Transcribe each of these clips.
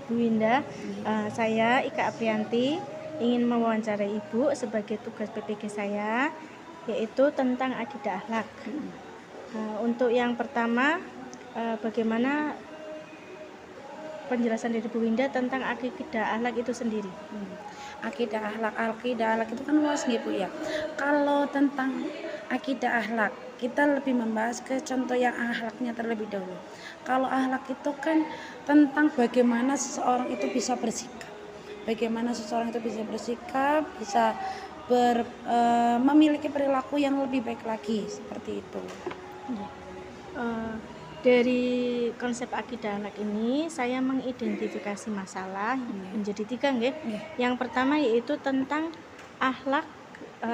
Bu Winda, saya Ika Aprianti ingin mewawancarai Ibu sebagai tugas PPG saya, yaitu tentang akidah akhlak. Untuk yang pertama, bagaimana penjelasan dari Bu Winda tentang akidah akhlak itu sendiri? Akidah akhlak itu kan luas nih Bu ya. Kalau tentang akidah akhlak, kita lebih membahas ke contoh yang akhlaknya terlebih dahulu. Kalau akhlak itu kan tentang bagaimana seseorang itu bisa bersikap. Bagaimana seseorang itu bisa bersikap, bisa memiliki perilaku yang lebih baik lagi, seperti itu. Dari konsep akidah akhlak ini saya mengidentifikasi masalah menjadi 3 nggih. Yang pertama yaitu tentang akhlak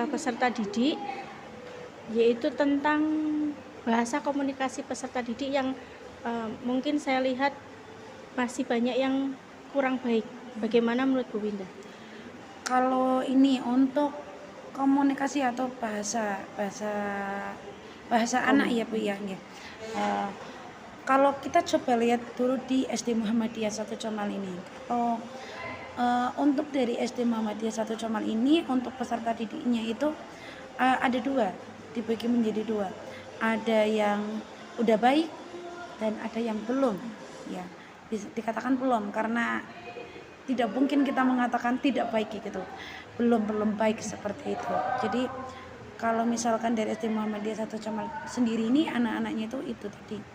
peserta didik, yaitu tentang bahasa komunikasi peserta didik yang mungkin saya lihat masih banyak yang kurang baik. Bagaimana menurut Bu Winda? Kalau ini untuk komunikasi atau bahasa anak ya Bu ya. Kalau kita coba lihat dulu di SD Muhammadiyah 1 Comal ini. Untuk dari SD Muhammadiyah 1 Comal ini, untuk peserta didiknya itu ada 2, dibagi menjadi 2. Ada yang udah baik dan ada yang belum. Ya, bisa dikatakan belum karena tidak mungkin kita mengatakan tidak baik gitu. Belum baik seperti itu. Jadi kalau misalkan dari SD Muhammadiyah 1 Comal sendiri ini anak-anaknya itu tadi.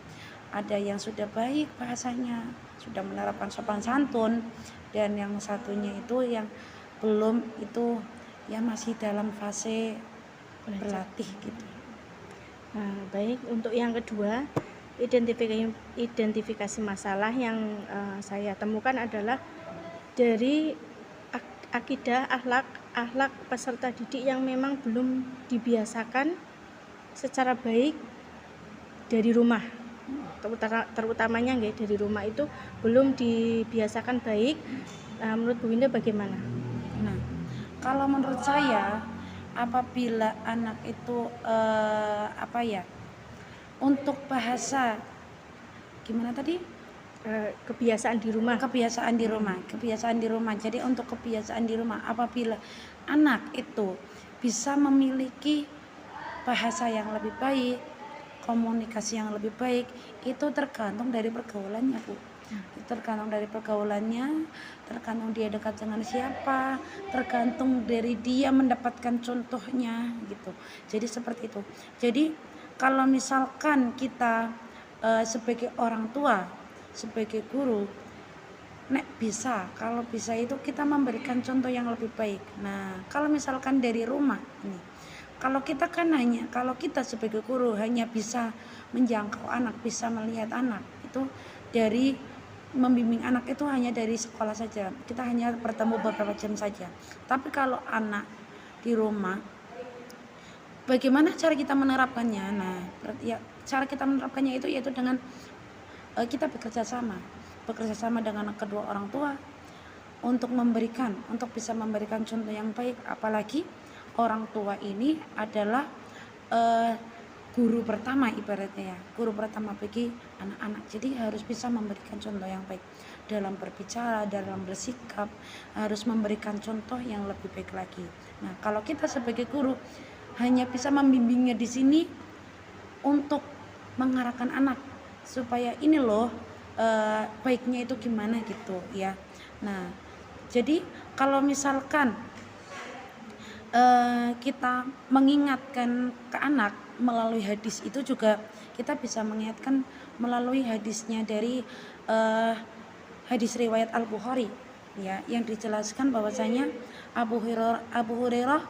Ada yang sudah baik bahasanya, sudah menerapkan sopan santun, dan yang satunya itu yang belum, itu ya masih dalam fase berlatih gitu. Baik, untuk yang kedua, identifikasi masalah yang saya temukan adalah dari akidah akhlak peserta didik yang memang belum dibiasakan secara baik dari rumah, terutamanya dari rumah itu belum dibiasakan baik. Menurut Bu Winda bagaimana? Nah, kalau menurut saya, apabila anak itu untuk bahasa gimana tadi? Kebiasaan di rumah. Jadi untuk kebiasaan di rumah, apabila anak itu bisa memiliki bahasa yang lebih baik, komunikasi yang lebih baik, itu tergantung dari pergaulannya Bu. Tergantung dari pergaulannya, tergantung dia dekat dengan siapa, tergantung dari dia mendapatkan contohnya gitu. Jadi seperti itu. Jadi kalau misalkan kita sebagai orang tua, sebagai guru, kalau bisa itu kita memberikan contoh yang lebih baik. Nah, kalau misalkan dari rumah ini, kalau kita sebagai guru hanya bisa menjangkau anak, bisa melihat anak, itu dari membimbing anak itu hanya dari sekolah saja, kita hanya bertemu beberapa jam saja. Tapi kalau anak di rumah, bagaimana cara kita menerapkannya? Nah, ya, cara kita menerapkannya itu yaitu dengan kita bekerja sama dengan kedua orang tua untuk bisa memberikan contoh yang baik. Apalagi orang tua ini adalah guru pertama, ibaratnya ya, guru pertama bagi anak-anak. Jadi harus bisa memberikan contoh yang baik dalam berbicara, dalam bersikap, harus memberikan contoh yang lebih baik lagi. Nah, kalau kita sebagai guru hanya bisa membimbingnya di sini untuk mengarahkan anak supaya ini loh baiknya itu gimana gitu ya. Nah, jadi kalau misalkan kita mengingatkan ke anak melalui hadis, itu juga kita bisa mengingatkan melalui hadisnya dari hadis riwayat Al-Bukhari ya, yang dijelaskan bahwasanya Abu Hurairah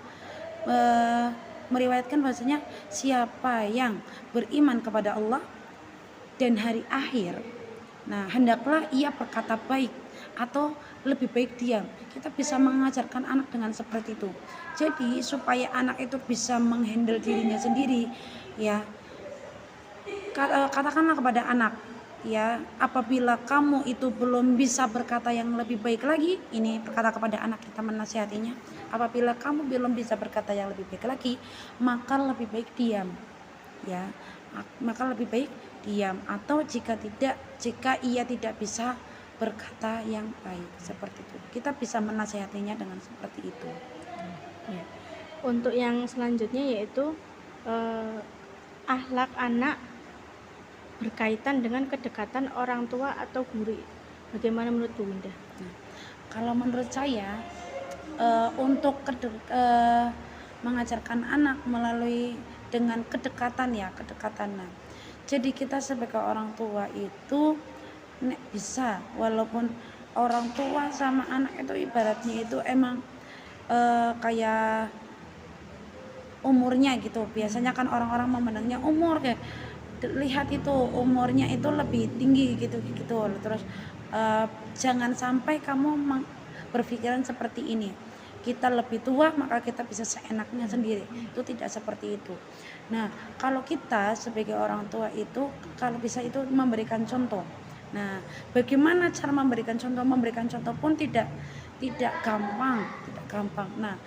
meriwayatkan bahwasanya siapa yang beriman kepada Allah dan hari akhir, nah hendaklah ia berkata baik atau lebih baik diam. Kita bisa mengajarkan anak dengan seperti itu. Jadi supaya anak itu bisa menghandle dirinya sendiri ya, katakanlah kepada anak ya, apabila kamu itu belum bisa berkata yang lebih baik lagi, ini berkata kepada anak, kita menasihatinya, apabila kamu belum bisa berkata yang lebih baik lagi, maka lebih baik diam ya, atau jika ia tidak bisa berkata yang baik, seperti itu. Kita bisa menasihatinya dengan seperti itu. Ya. Untuk yang selanjutnya yaitu akhlak anak berkaitan dengan kedekatan orang tua atau guru. Bagaimana menurut Bu Winda? Kalau menurut saya untuk mengajarkan anak melalui dengan kedekatan ya, kedekatan. Nah, jadi kita sebagai orang tua itu bisa, walaupun orang tua sama anak itu ibaratnya itu emang kayak umurnya gitu. Biasanya kan orang-orang memandangnya umur, kayak lihat itu umurnya itu lebih tinggi gitu. Terus jangan sampai kamu berpikiran seperti ini, kita lebih tua maka kita bisa seenaknya sendiri. Itu tidak seperti itu. Nah, kalau kita sebagai orang tua itu kalau bisa itu memberikan contoh. Nah, bagaimana cara memberikan contoh? Memberikan contoh pun tidak gampang. Nah,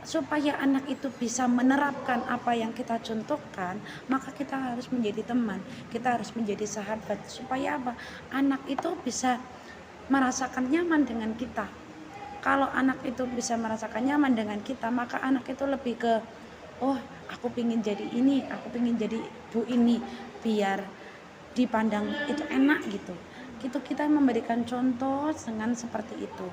supaya anak itu bisa menerapkan apa yang kita contohkan, maka kita harus menjadi teman, kita harus menjadi sahabat. Supaya apa? Anak itu bisa merasakan nyaman dengan kita. Kalau anak itu bisa merasakan nyaman dengan kita, maka anak itu lebih ke, oh aku pengen jadi ini, aku pengen jadi bu ini, biar dipandang itu enak gitu. Kita memberikan contoh dengan seperti itu.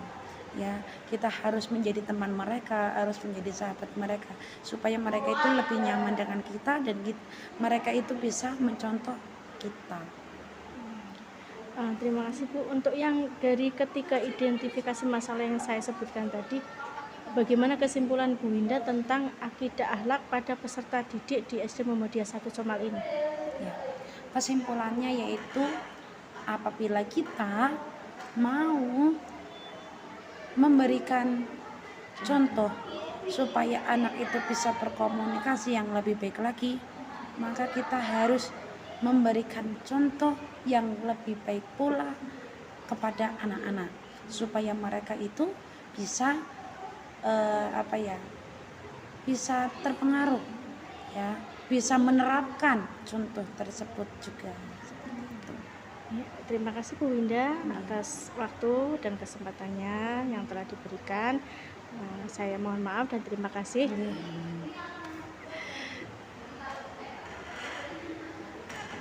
Ya, kita harus menjadi teman mereka, harus menjadi sahabat mereka, supaya mereka itu lebih nyaman dengan kita dan mereka itu bisa mencontoh kita. Terima kasih Bu. Untuk yang dari ketika identifikasi masalah yang saya sebutkan tadi, bagaimana kesimpulan Bu Winda tentang akidah akhlak pada peserta didik di SD Muhammadiyah 1 Comal ini? Ya, kesimpulannya yaitu apabila kita mau memberikan contoh supaya anak itu bisa berkomunikasi yang lebih baik lagi, maka kita harus memberikan contoh yang lebih baik pula kepada anak-anak, supaya mereka itu bisa bisa terpengaruh, ya, bisa menerapkan contoh tersebut juga. Ya, terima kasih Bu Winda atas waktu dan kesempatannya yang telah diberikan. Saya mohon maaf dan terima kasih.